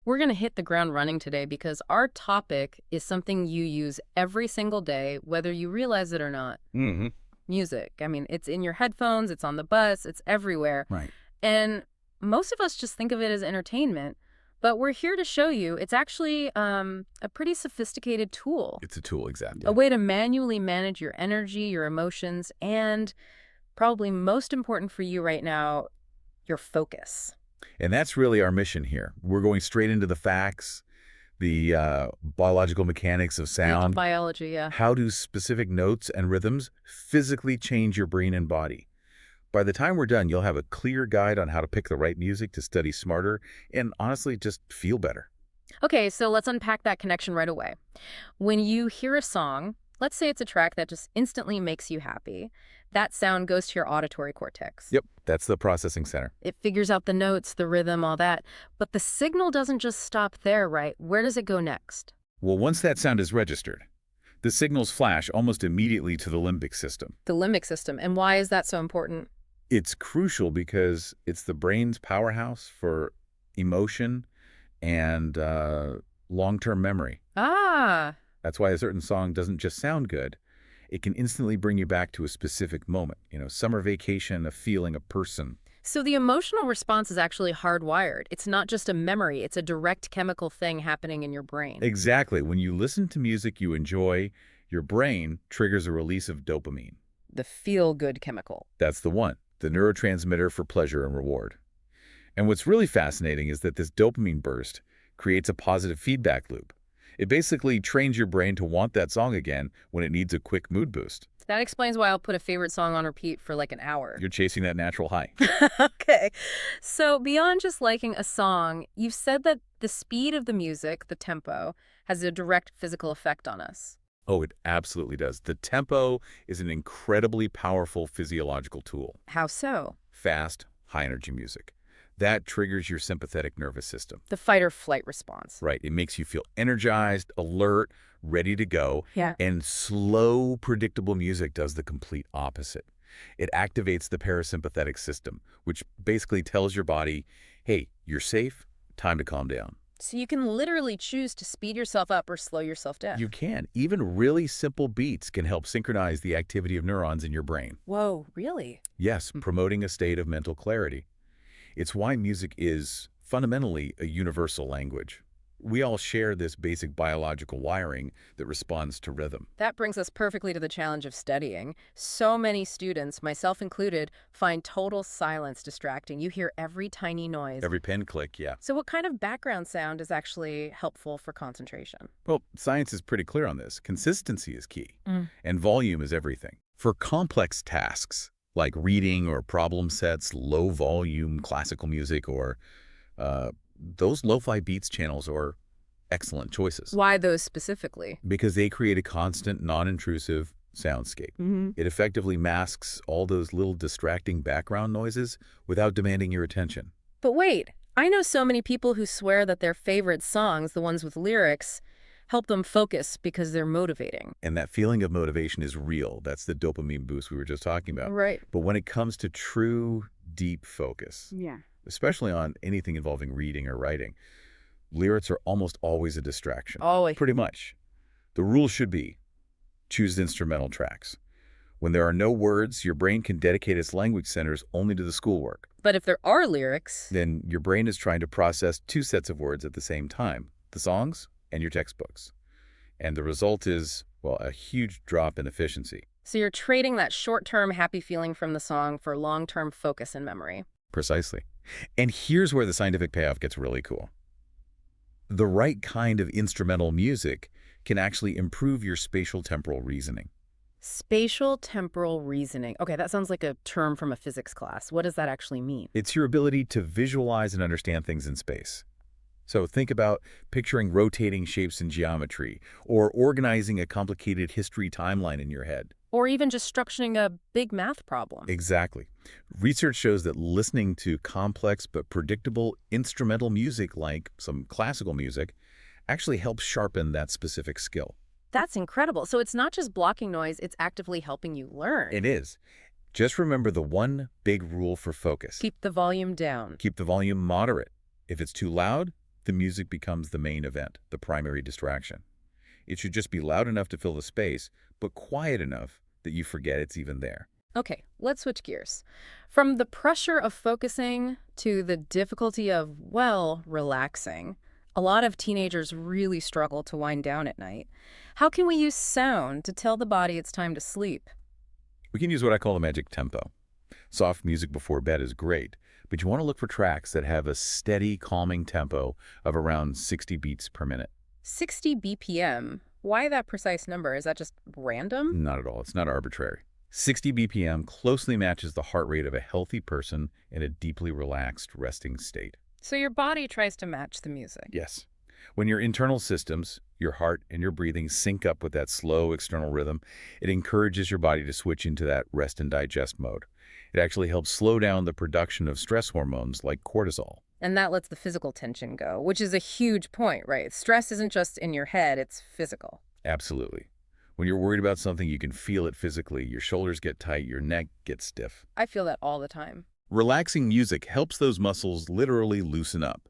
We're going to hit the ground running today because our topic is something you use every single day, whether you realize it or not. Mm-hmm. Music. I mean, it's in your headphones, it's on the bus, it's everywhere. Right. And most of us just think of it as entertainment. But we're here to show you it's actually a pretty sophisticated tool. It's a tool, exactly. A way to manually manage your energy, your emotions, and probably most important for you right now, your focus. And that's really our mission here. We're going straight into the facts, the biological mechanics of sound. Biology, yeah. How do specific notes and rhythms physically change your brain and body? By the time we're done, you'll have a clear guide on how to pick the right music to study smarter and honestly just feel better. Okay, so let's unpack that connection right away. When you hear a song, let's say it's a track that just instantly makes you happy, that sound goes to your auditory cortex. Yep, that's the processing center. It figures out the notes, the rhythm, all that. But the signal doesn't just stop there, right? Where does it go next? Well, once that sound is registered, the signals flash almost immediately to the limbic system. The limbic system. And why is that so important? It's crucial because it's the brain's powerhouse for emotion and long-term memory. Ah, That's why a certain song doesn't just sound good. It can instantly bring you back to a specific moment. Summer vacation, a feeling, a person. so the emotional response is actually hardwired. It's not just a memory. It's a direct chemical thing happening in your brain. Exactly. When you listen to music you enjoy, your brain triggers a release of dopamine. The feel-good chemical. That's the one, the neurotransmitter for pleasure and reward. And what's really fascinating is that this dopamine burst creates a positive feedback loop. It basically trains your brain to want that song again when it needs a quick mood boost. That explains why I'll put a favorite song on repeat for like an hour. You're chasing that natural high. Okay. So beyond just liking a song, you've said that the speed of the music, the tempo, has a direct physical effect on us. Oh, it absolutely does. The tempo is an incredibly powerful physiological tool. How so? Fast, high-energy music. That triggers your sympathetic nervous system. The fight or flight response. Right. It makes you feel energized, alert, ready to go. Yeah. And slow, predictable music does the complete opposite. It activates the parasympathetic system, which basically tells your body, hey, you're safe, time to calm down. So you can literally choose to speed yourself up or slow yourself down. You can. Even really simple beats can help synchronize the activity of neurons in your brain. Whoa, really? Yes, promoting a state of mental clarity. It's why music is fundamentally a universal language. We all share this basic biological wiring that responds to rhythm. That brings us perfectly to the challenge of studying. So many students, myself included, find total silence distracting. You hear every tiny noise. Every pen click, yeah. So what kind of background sound is actually helpful for concentration? Well, science is pretty clear on this. Consistency is key, Mm. and volume is everything. For complex tasks, like reading or problem sets, low-volume classical music, or those lo-fi beats channels are excellent choices. Why those specifically? Because they create a constant, non-intrusive soundscape. Mm-hmm. It effectively masks all those little distracting background noises without demanding your attention. But wait, I know so many people who swear that their favorite songs, the ones with lyrics, help them focus because they're motivating. And that feeling of motivation is real. That's the dopamine boost we were just talking about. Right. But when it comes to true, deep focus, Yeah. especially on anything involving reading or writing, lyrics are almost always a distraction. Always. Pretty much. The rule should be, choose instrumental tracks. When there are no words, your brain can dedicate its language centers only to the schoolwork. But if there are lyrics, Then your brain is trying to process two sets of words at the same time, the songs and your textbooks. And the result is, well, a huge drop in efficiency. so you're trading that short-term happy feeling from the song for long-term focus and memory. Precisely. And here's where the scientific payoff gets really cool. The right kind of instrumental music can actually improve your spatial temporal reasoning. Spatial temporal reasoning. Okay, that sounds like a term from a physics class. What does that actually mean? It's your ability to visualize and understand things in space. So think about picturing rotating shapes in geometry, or organizing a complicated history timeline in your head. Or even just structuring a big math problem. Exactly. Research shows that listening to complex but predictable instrumental music, like some classical music, actually helps sharpen that specific skill. That's incredible. So it's not just blocking noise, it's actively helping you learn. It is. Just remember the one big rule for focus. Keep the volume down. Keep the volume moderate. If it's too loud, the music becomes the main event, the primary distraction. It should just be loud enough to fill the space, but quiet enough that you forget it's even there. Okay, let's switch gears. From the pressure of focusing to the difficulty of, well, relaxing, a lot of teenagers really struggle to wind down at night. How can we use sound to tell the body it's time to sleep? We can use what I call the magic tempo. Soft music before bed is great, but you want to look for tracks that have a steady, calming tempo of around 60 beats per minute. 60 BPM. Why that precise number? Is that just random? Not at all. It's not arbitrary. 60 BPM closely matches the heart rate of a healthy person in a deeply relaxed, resting state. So your body tries to match the music. Yes. When your internal systems, your heart and your breathing sync up with that slow external rhythm, it encourages your body to switch into that rest and digest mode. It actually helps slow down the production of stress hormones like cortisol. And that lets the physical tension go, which is a huge point, right? Stress isn't just in your head, it's physical. Absolutely. When you're worried about something, you can feel it physically. Your shoulders get tight, your neck gets stiff. I feel that all the time. Relaxing music helps those muscles literally loosen up.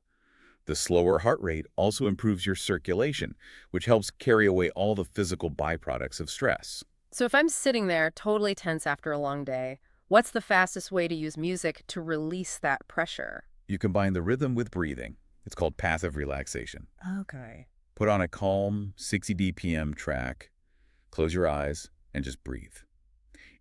The slower heart rate also improves your circulation, which helps carry away all the physical byproducts of stress. So if I'm sitting there totally tense after a long day, what's the fastest way to use music to release that pressure? You combine the rhythm with breathing. It's called passive relaxation. Okay. Put on a calm 60 BPM track, close your eyes, and just breathe.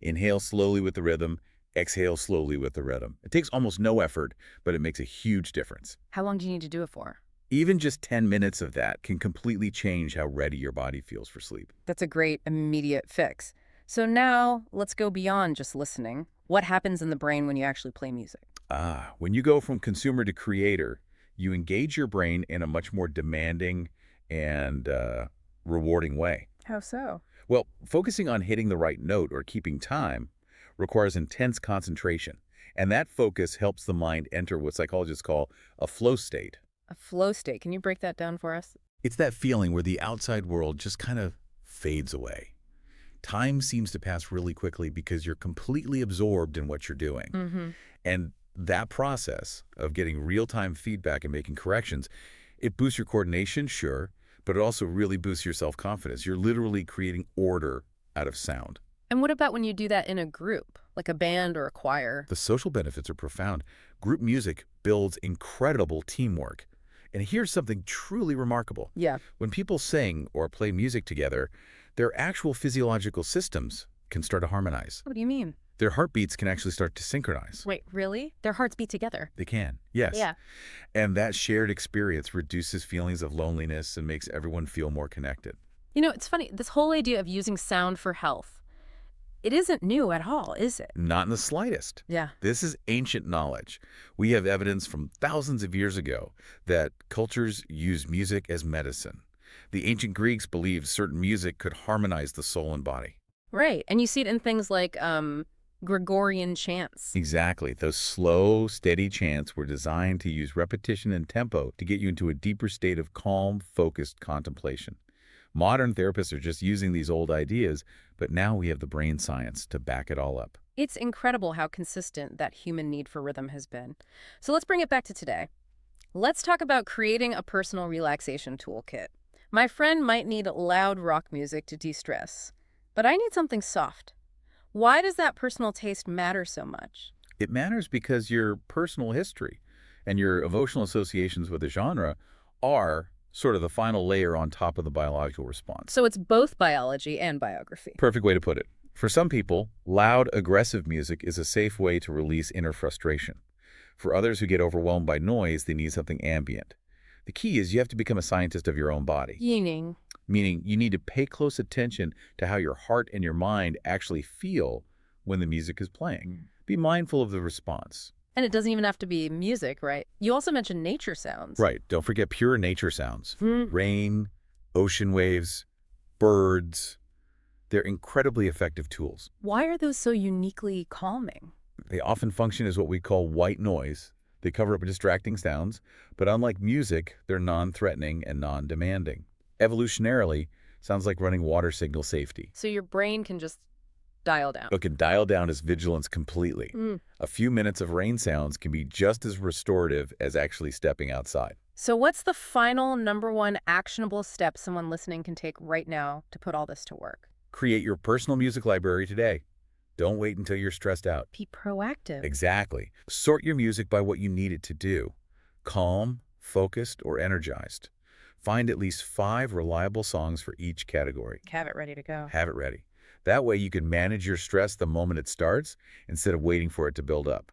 Inhale slowly with the rhythm, exhale slowly with the rhythm. It takes almost no effort, but it makes a huge difference. How long do you need to do it for? Even just 10 minutes of that can completely change how ready your body feels for sleep. That's a great immediate fix. So now let's go beyond just listening. What happens in the brain when you actually play music? When you go from consumer to creator, you engage your brain in a much more demanding and rewarding way. How so? Well, focusing on hitting the right note or keeping time requires intense concentration, and that focus helps the mind enter what psychologists call a flow state. A flow state. Can you break that down for us? It's that feeling where the outside world just kind of fades away. Time seems to pass really quickly because you're completely absorbed in what you're doing. Mm-hmm. And that process of getting real-time feedback and making corrections, it boosts your coordination, sure, but it also really boosts your self-confidence. You're literally creating order out of sound. And what about when you do that in a group, like a band or a choir? The social benefits are profound. Group music builds incredible teamwork. And here's something truly remarkable. Yeah. When people sing or play music together, their actual physiological systems can start to harmonize. What do you mean? Their heartbeats can actually start to synchronize. Wait, really? Their hearts beat together? They can, yes. Yeah. And that shared experience reduces feelings of loneliness and makes everyone feel more connected. You know, it's funny. This whole idea of using sound for health, it isn't new at all, is it? Not in the slightest. Yeah. This is ancient knowledge. We have evidence from thousands of years ago that cultures use music as medicine. The ancient Greeks believed certain music could harmonize the soul and body. Right. And you see it in things like Gregorian chants. Exactly. Those slow, steady chants were designed to use repetition and tempo to get you into a deeper state of calm, focused contemplation. Modern therapists are just using these old ideas, but now we have the brain science to back it all up. It's incredible how consistent that human need for rhythm has been. So let's bring it back to today. Let's talk about creating a personal relaxation toolkit. My friend might need loud rock music to de-stress, but I need something soft. Why does that personal taste matter so much? It matters because your personal history and your emotional associations with the genre are sort of the final layer on top of the biological response. So it's both biology and biography. Perfect way to put it. For some people, loud, aggressive music is a safe way to release inner frustration. For others who get overwhelmed by noise, they need something ambient. The key is you have to become a scientist of your own body. Meaning you need to pay close attention to how your heart and your mind actually feel when the music is playing. Be mindful of the response. And it doesn't even have to be music, right? You also mentioned nature sounds. Right. Don't forget pure nature sounds. Rain, ocean waves, birds. They're incredibly effective tools. Why are those so uniquely calming? They often function as what we call white noise. They cover up distracting sounds, but unlike music, they're non-threatening and non-demanding. Evolutionarily, sounds like running water signal safety. So your brain can just dial down. It can dial down its vigilance completely. A few minutes of rain sounds can be just as restorative as actually stepping outside. So what's the final number one actionable step someone listening can take right now to put all this to work? Create your personal music library today. Don't wait until you're stressed out. Be proactive. Exactly. Sort your music by what you need it to do. Calm, focused, or energized. Find at least 5 reliable songs for each category. Have it ready to go. Have it ready. That way you can manage your stress the moment it starts instead of waiting for it to build up.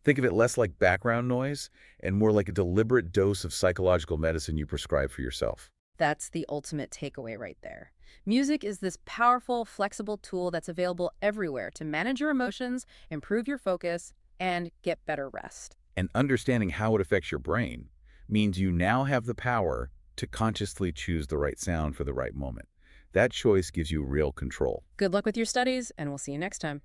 Think of it less like background noise and more like a deliberate dose of psychological medicine you prescribe for yourself. That's the ultimate takeaway right there. Music is this powerful, flexible tool that's available everywhere to manage your emotions, improve your focus, and get better rest. And understanding how it affects your brain means you now have the power to consciously choose the right sound for the right moment. That choice gives you real control. Good luck with your studies, and we'll see you next time.